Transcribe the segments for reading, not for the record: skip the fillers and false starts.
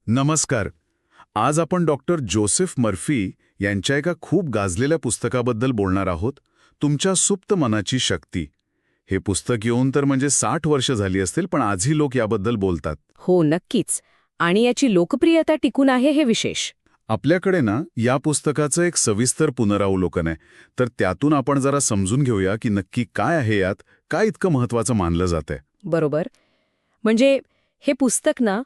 नमस्कार. आज आपण डॉक्टर जोसेफ मर्फी यांच्या एका खूप गाजलेल्या पुस्तकाबद्दल बोलणार आहोत, तुमच्या सुप्त मनाची शक्ती. हे पुस्तक येऊन तर म्हणजे 60 वर्ष झाली असतील, पण आजही लोक याबद्दल बोलतात. हो, नक्कीच. आणि याची लोकप्रियता टिकून आहे हे विशेष. आपल्याकडे ना या पुस्तकाचं एक सविस्तर पुनरावलोकन आहे, तर त्यातून आपण जरा समजून घेऊया की नक्की काय आहे यात, काय इतकं महत्त्वाचं मानलं जातंय. बरोबर. म्हणजे हे पुस्तक ना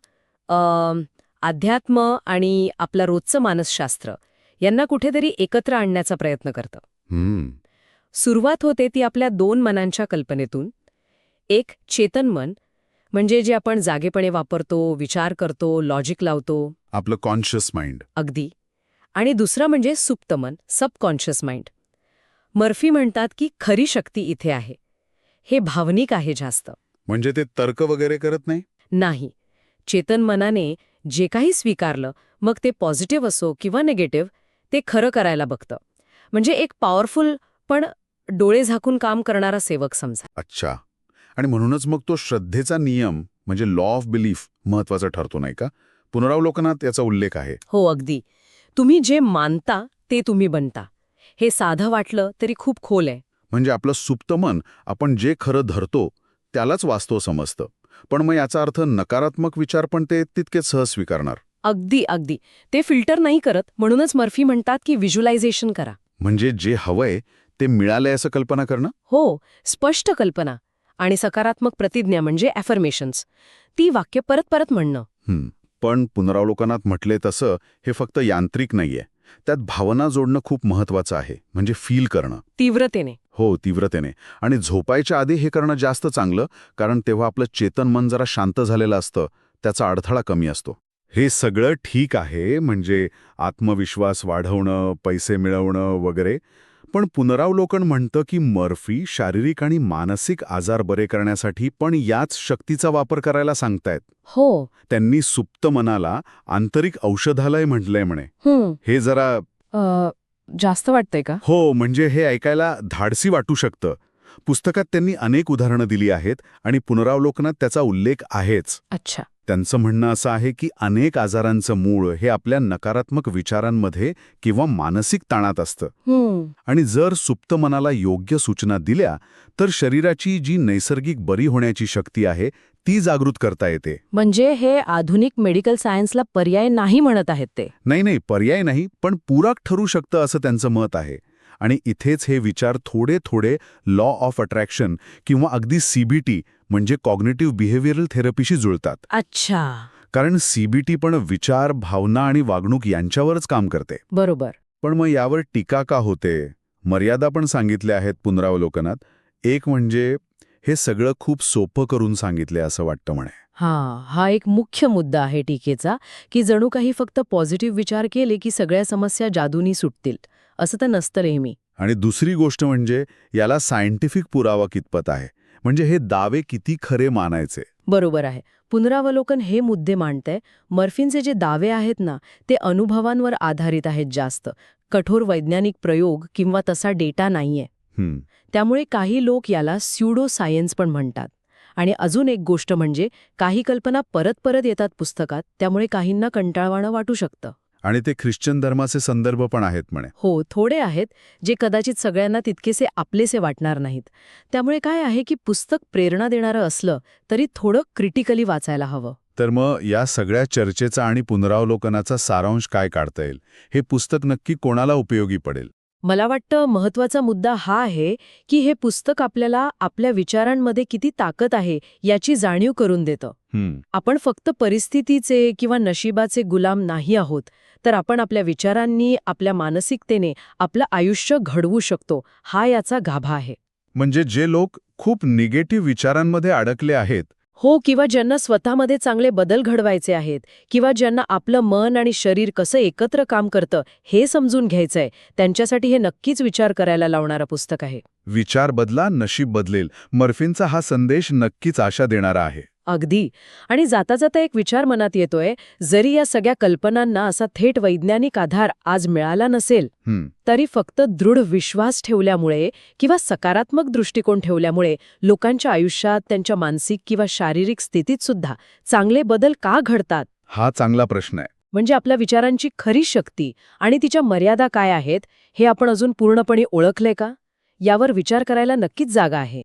अध्यात्म आणि आपलं रोजचं मानसशास्त्र यांना कुठेतरी एकत्र आणण्याचा प्रयत्न करतं. सुरुवात होते ती आपल्या दोन मनांच्या कल्पनेतून. एक चेतन मन, म्हणजे जे आपण जागेपणे वापरतो, विचार करतो, लॉजिक लावतो. आपलं कॉन्शियस माइंड. अगदी. आणि दुसरं म्हणजे सुप्त मन, सबकॉन्शियस माइंड. मर्फी म्हणतात की खरी शक्ती इथे आहे. हे भावनिक आहे जास्त. म्हणजे ते तर्क वगैरे करत नाही. नाही. चेतन मनाने जे काही स्वीकारलं, मग ते पॉझिटिव्ह असो किंवा निगेटिव्ह, ते खरं करायला बघतं. म्हणजे एक पॉवरफुल पण डोळे झाकून काम करणारा सेवक समजा. अच्छा. आणि म्हणूनच मग तो श्रद्धेचा नियम म्हणजे लॉ ऑफ बिलीफ महत्वाचा ठरतो, नाही का? पुनरावलोकनात याचा उल्लेख आहे. हो, अगदी. तुम्ही जे मानता ते तुम्ही बनता. हे साधं वाटलं तरी खूप खोल आहे. म्हणजे आपलं सुप्त मन आपण जे खरं धरतो त्यालाच वास्तव समजतं. पण मग याचा अर्थ नकारात्मक विचार पण ते तितकेच सहज स्वीकारणार. अगदी अगदी. ते फिल्टर नाही करत, म्हणूनच मर्फी म्हणतात की व्हिज्युअलायझेशन करा. म्हणजे जे हवंय ते मिळालंय असं कल्पना करणं. हो, स्पष्ट कल्पना. आणि सकारात्मक प्रतिज्ञा म्हणजे ॲफर्मेशन्स. ती वाक्य परत परत म्हणणं. पण पुनरावलोकनात म्हटले तसं हे फक्त यांत्रिक नाहीये. त्यात भावना जोडणं खूप महत्वाचं आहे, म्हणजे फील करणं. तीव्रतेने. हो, तीव्रतेने. आणि झोपायच्या आधी हे करणं जास्त चांगलं, कारण तेव्हा आपलं चेतन मन जरा शांत झालेलं असतं, त्याचा अडथळा कमी असतो. हे सगळं ठीक आहे, म्हणजे आत्मविश्वास वाढवणं, पैसे मिळवणं वगैरे. पण पुनरावलोकन म्हणतं की मर्फी शारीरिक आणि मानसिक आजार बरे करण्यासाठी पण याच शक्तीचा वापर करायला सांगतायत. हो. त्यांनी सुप्त मनाला आंतरिक औषधालय म्हटलंय म्हणे. हे जरा जास्त वाटतंय का? हो, म्हणजे हे ऐकायला धाडसी वाटू शकतं. पुस्तकात त्यांनी अनेक उदाहरणं दिली आहेत आणि पुनरावलोकनात त्याचा उल्लेख आहेच. अच्छा. त्यांचं म्हणणं असं आहे की अनेक आजारांचं मूळ हे आपल्या नकारात्मक विचारांमध्ये किंवा मानसिक ताणात असतं. आणि जर सुप्त मनाला योग्य सूचना दिल्या तर शरीराची जी नैसर्गिक बरी होण्याची शक्ती आहे ती जागृत करता येते. म्हणजे हे आधुनिक मेडिकल सायन्सला पर्याय नाही म्हणत आहेत ते. नाही, पर्याय नाही, पण पूरक ठरू शकतं असं त्यांचं मत आहे. आणि इथेच हे विचार थोडे थोडे लॉ ऑफ अट्रॅक्शन किंवा अगदी सीबीटी म्हणजे कॉग्निटिव्ह बिहेवियरल थेरपीशी जुळतात. अच्छा. कारण सीबीटी पण विचार, भावना आणि वागणूक यांच्यावरच काम करते. बरोबर. पण मग यावर टीका का होते? मर्यादा पण सांगितल्या आहेत पुनरावलोकनात. एक म्हणजे हे सगळं खूप सोपं करून सांगितले असं वाटतं म्हणे. हा एक मुख्य मुद्दा आहे टीकेचा, की जणू काही फक्त पॉझिटिव्ह विचार केले की सगळ्या समस्या जादूनी सुटतील. असं तर नसतं नेहमी. आणि दुसरी गोष्ट म्हणजे याला सायंटिफिक पुरावा कितपत आहे, म्हणजे हे दावे किती खरे मानायचे. बरोबर आहे. पुनरावलोकन हे मुद्दे मांडतंय. मर्फींचे जे दावे आहेत ना, ते अनुभवांवर आधारित आहेत जास्त. कठोर वैज्ञानिक प्रयोग किंवा तसा डेटा नाहीये. त्यामुळे काही लोक याला स्यूडो सायन्स पण म्हणतात. आणि अजून एक गोष्ट म्हणजे काही कल्पना परत परत येतात पुस्तकात, त्यामुळे काहींना कंटाळवाणं वाटू शकतं. आणि ते ख्रिश्चन धर्माचे संदर्भ पण आहेत म्हणे. हो, थोडे आहेत जे कदाचित सगळ्यांना तितकेसे आपलेसे वाटणार नाहीत. त्यामुळे काय आहे की पुस्तक प्रेरणा देणारं असलं तरी थोडं क्रिटिकली वाचायला हवं. तर मग या सगळ्या चर्चेचा आणि पुनरावलोकनाचा सारांश काय काढता येईल? हे पुस्तक नक्की कोणाला उपयोगी पडेल? मला वाटतं महत्त्वाचा मुद्दा हा आहे की हे पुस्तक आपल्याला आपल्या विचारांमध्ये किती ताकद आहे याची जाणीव करून देतं. आपण फक्त परिस्थितीचे किंवा नशिबाचे गुलाम नाही आहोत, तर आपण आपल्या विचारांनी, आपल्या मानसिकतेने आपलं आयुष्य घडवू शकतो, हा याचा गाभा आहे. म्हणजे जे लोक खूप निगेटिव्ह विचारांमध्ये अडकले आहेत, हो, किंवा ज्यांना स्वतःमध्ये चांगले बदल घडवायचे आहेत, किंवा ज्यांना आपलं मन आणि शरीर कसं एकत्र काम करतं हे समजून घ्यायचंय, त्यांच्यासाठी हे नक्कीच विचार करायला लावणारं पुस्तक आहे. विचार बदला, नशीब बदलेल. मर्फींचा हा संदेश नक्कीच आशा देणारा आहे. अगदी. आणि जाता जाता एक विचार मनात येतोय, जरी या सगळ्या कल्पनांना असा थेट वैज्ञानिक आधार आज मिळाला नसेल, तरी फक्त दृढ विश्वास ठेवल्यामुळे किंवा सकारात्मक दृष्टिकोन ठेवल्यामुळे लोकांच्या आयुष्यात, त्यांच्या मानसिक किंवा शारीरिक स्थितीत सुद्धा चांगले बदल का घडतात हा चांगला प्रश्न आहे. म्हणजे आपल्या विचारांची खरी शक्ती आणि तिच्या मर्यादा काय आहेत हे आपण अजून पूर्णपणे ओळखले का? यावर विचार करायला नक्कीच जागा आहे.